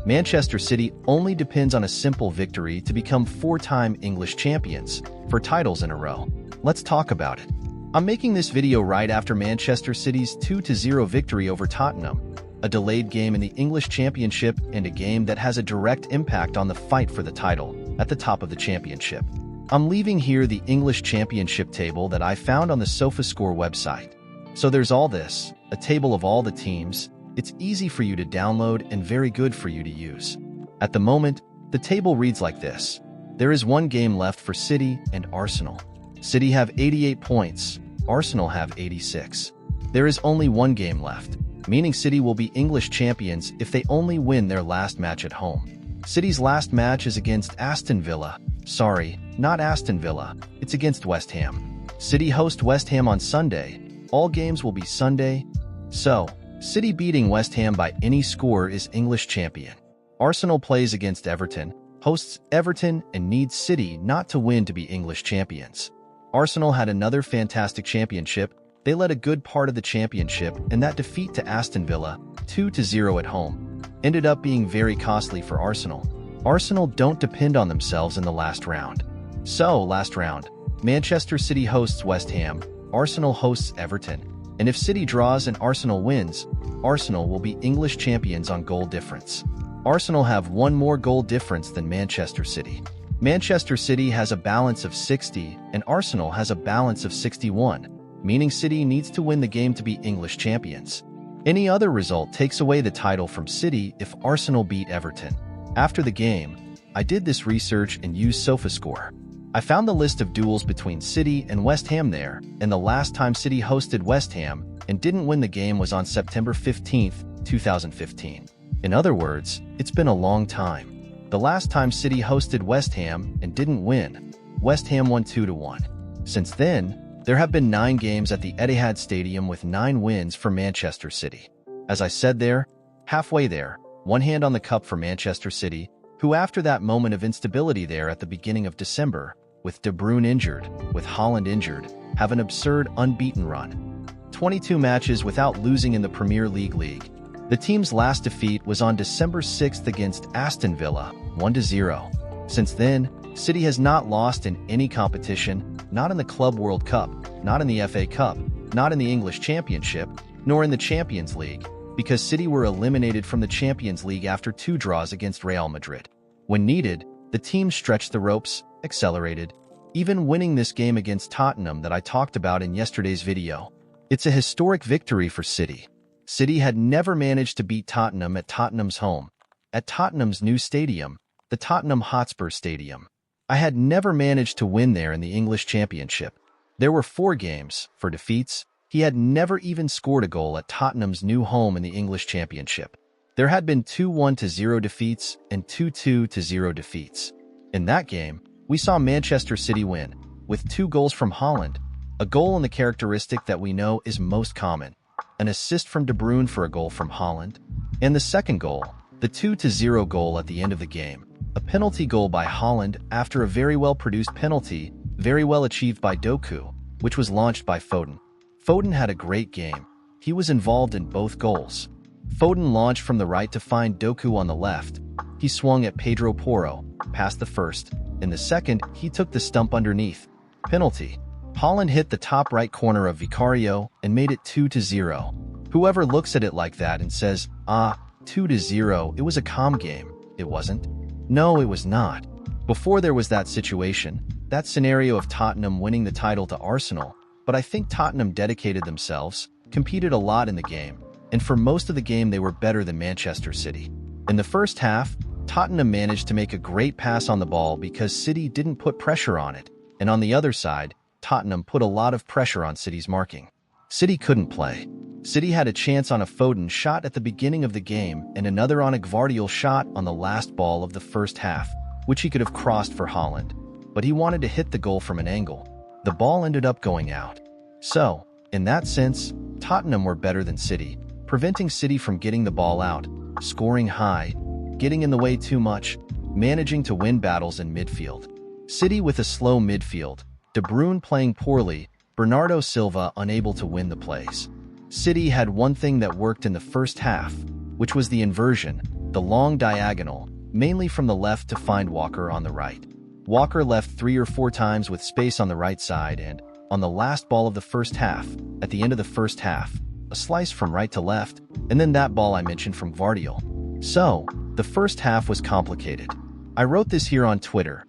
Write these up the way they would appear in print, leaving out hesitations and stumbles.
Manchester City only depends on a simple victory to become four-time English champions, for titles in a row. Let's talk about it. I'm making this video right after Manchester City's 2-0 victory over Tottenham, a delayed game in the English Championship and a game that has a direct impact on the fight for the title at the top of the championship. I'm leaving here the English Championship table that I found on the SofaScore website. So there's all this, a table of all the teams. It's easy for you to download and very good for you to use. At the moment, the table reads like this. There is one game left for City and Arsenal. City have 88 points, Arsenal have 86. There is only one game left, meaning City will be English champions if they only win their last match at home. City's last match is against Aston Villa. Sorry, not Aston Villa, it's against West Ham. City host West Ham on Sunday. All games will be Sunday. So, City beating West Ham by any score is English champion. Arsenal plays against Everton, hosts Everton, and needs City not to win to be English champions. Arsenal had another fantastic championship. They led a good part of the championship, and that defeat to Aston Villa, 2-0 at home, ended up being very costly for Arsenal. Arsenal don't depend on themselves in the last round. So, last round, Manchester City hosts West Ham, Arsenal hosts Everton, and if City draws and Arsenal wins, Arsenal will be English champions on goal difference. Arsenal have one more goal difference than Manchester City. Manchester City has a balance of 60 and Arsenal has a balance of 61, meaning City needs to win the game to be English champions. Any other result takes away the title from City if Arsenal beat Everton. After the game, I did this research and used SofaScore. I found the list of duels between City and West Ham there, and the last time City hosted West Ham and didn't win the game was on September 15, 2015. In other words, it's been a long time. The last time City hosted West Ham and didn't win, West Ham won 2-1. Since then, there have been 9 games at the Etihad Stadium with 9 wins for Manchester City. As I said there, halfway there, one hand on the cup for Manchester City, who after that moment of instability there at the beginning of December, with De Bruyne injured, with Haaland injured, have an absurd unbeaten run. 22 matches without losing in the Premier League. The team's last defeat was on December 6th against Aston Villa, 1-0. Since then, City has not lost in any competition, not in the Club World Cup, not in the FA Cup, not in the English Championship, nor in the Champions League, because City were eliminated from the Champions League after 2 draws against Real Madrid. When needed, the team stretched the ropes, accelerated, even winning this game against Tottenham that I talked about in yesterday's video. It's a historic victory for City. City had never managed to beat Tottenham at Tottenham's home, at Tottenham's new stadium, the Tottenham Hotspur Stadium. I had never managed to win there in the English Championship. There were 4 games, for defeats. He had never even scored a goal at Tottenham's new home in the English Championship. There had been 2-1-0 defeats and 2-2-0 defeats. In that game, we saw Manchester City win, with 2 goals from Haaland, a goal in the characteristic that we know is most common, an assist from De Bruyne for a goal from Haaland, and the second goal, the 2-0 goal at the end of the game, a penalty goal by Haaland after a very well-produced penalty, very well achieved by Doku, which was launched by Foden. Foden had a great game. He was involved in both goals. Foden launched from the right to find Doku on the left. He swung at Pedro Porro, past the first. In the second, he took the stump underneath. Penalty. Haaland hit the top right corner of Vicario and made it 2-0. Whoever looks at it like that and says, 2-0, it was a calm game. It wasn't. No, it was not. Before there was that situation, that scenario of Tottenham winning the title to Arsenal, but I think Tottenham dedicated themselves, competed a lot in the game, and for most of the game they were better than Manchester City. In the first half, Tottenham managed to make a great pass on the ball because City didn't put pressure on it, and on the other side, Tottenham put a lot of pressure on City's marking. City couldn't play. City had a chance on a Foden shot at the beginning of the game and another on a Gvardiol shot on the last ball of the first half, which he could have crossed for Haaland, but he wanted to hit the goal from an angle. The ball ended up going out. So, in that sense, Tottenham were better than City, preventing City from getting the ball out, scoring high, getting in the way too much, managing to win battles in midfield. City with a slow midfield, De Bruyne playing poorly, Bernardo Silva unable to win the plays. City had one thing that worked in the first half, which was the inversion, the long diagonal, mainly from the left to find Walker on the right. Walker left 3 or 4 times with space on the right side, and on the last ball of the first half, at the end of the first half, a slice from right to left, and then that ball I mentioned from Gvardiol. So, the first half was complicated. I wrote this here on Twitter.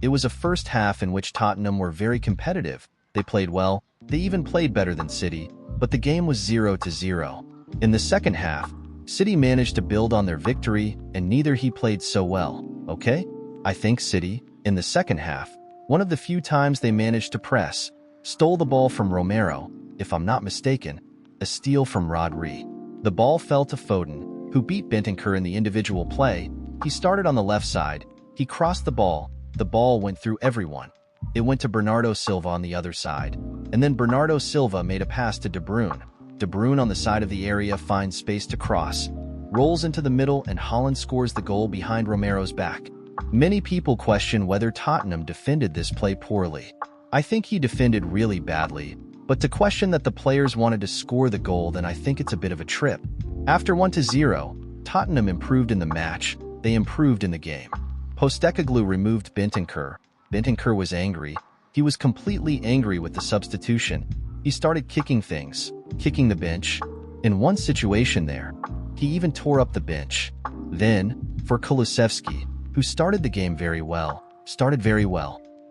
It was a first half in which Tottenham were very competitive. They played well, they even played better than City, but the game was 0-0. In the second half, City managed to build on their victory, and neither he played so well, okay? I think City, in the second half, one of the few times they managed to press, stole the ball from Romero, if I'm not mistaken, a steal from Rodri. The ball fell to Foden, who beat Bentancur in the individual play. He started on the left side, he crossed the ball went through everyone. It went to Bernardo Silva on the other side, and then Bernardo Silva made a pass to De Bruyne. De Bruyne on the side of the area finds space to cross, rolls into the middle, and Haaland scores the goal behind Romero's back. Many people question whether Tottenham defended this play poorly. I think he defended really badly, but to question that the players wanted to score the goal, then I think it's a bit of a trip. After 1-0, Tottenham improved in the match, they improved in the game. Postecoglou removed Bentancur. Bentancur was angry. He was completely angry with the substitution. He started kicking things, kicking the bench. In one situation there, he even tore up the bench. Then, for Kulusevski, who started the game very well,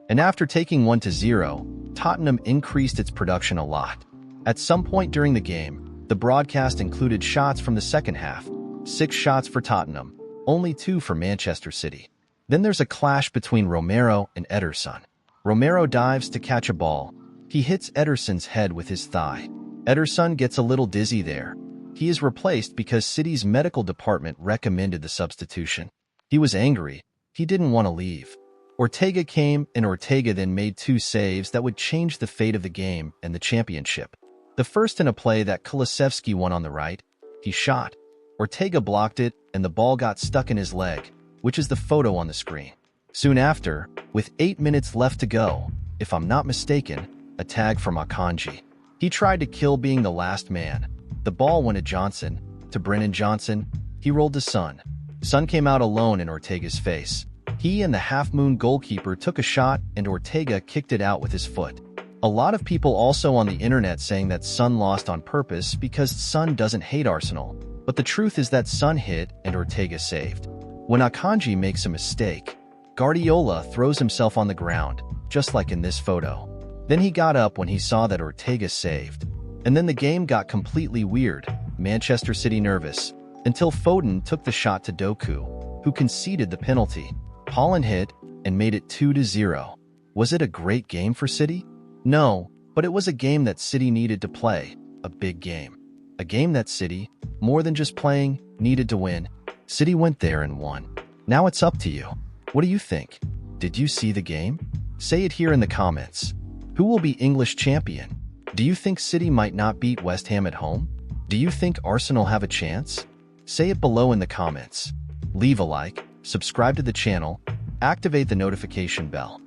and after taking 1-0, Tottenham increased its production a lot. At some point during the game, the broadcast included shots from the second half. 6 shots for Tottenham, only 2 for Manchester City. Then there's a clash between Romero and Ederson. Romero dives to catch a ball. He hits Ederson's head with his thigh. Ederson gets a little dizzy there. He is replaced because City's medical department recommended the substitution. He was angry. He didn't want to leave. Ortega came, and Ortega then made 2 saves that would change the fate of the game and the championship. The first in a play that Kulusevski won on the right. He shot. Ortega blocked it, and the ball got stuck in his leg, which is the photo on the screen. Soon after, with 8 minutes left to go, if I'm not mistaken, a tag from Akanji. He tried to kill being the last man. The ball went to Brennan Johnson. He rolled to Son. Son came out alone in Ortega's face. He and the half-moon goalkeeper took a shot, and Ortega kicked it out with his foot. A lot of people also on the internet saying that Son lost on purpose because Son doesn't hate Arsenal. But the truth is that Son hit and Ortega saved. When Akanji makes a mistake, Guardiola throws himself on the ground, just like in this photo. Then he got up when he saw that Ortega saved. And then the game got completely weird. Manchester City nervous, until Foden took the shot to Doku, who conceded the penalty. Haaland hit and made it 2-0. Was it a great game for City? No, but it was a game that City needed to play, a big game. A game that City, more than just playing, needed to win. City went there and won. Now it's up to you. What do you think? Did you see the game? Say it here in the comments. Who will be English champion? Do you think City might not beat West Ham at home? Do you think Arsenal have a chance? Say it below in the comments. Leave a like, subscribe to the channel, activate the notification bell.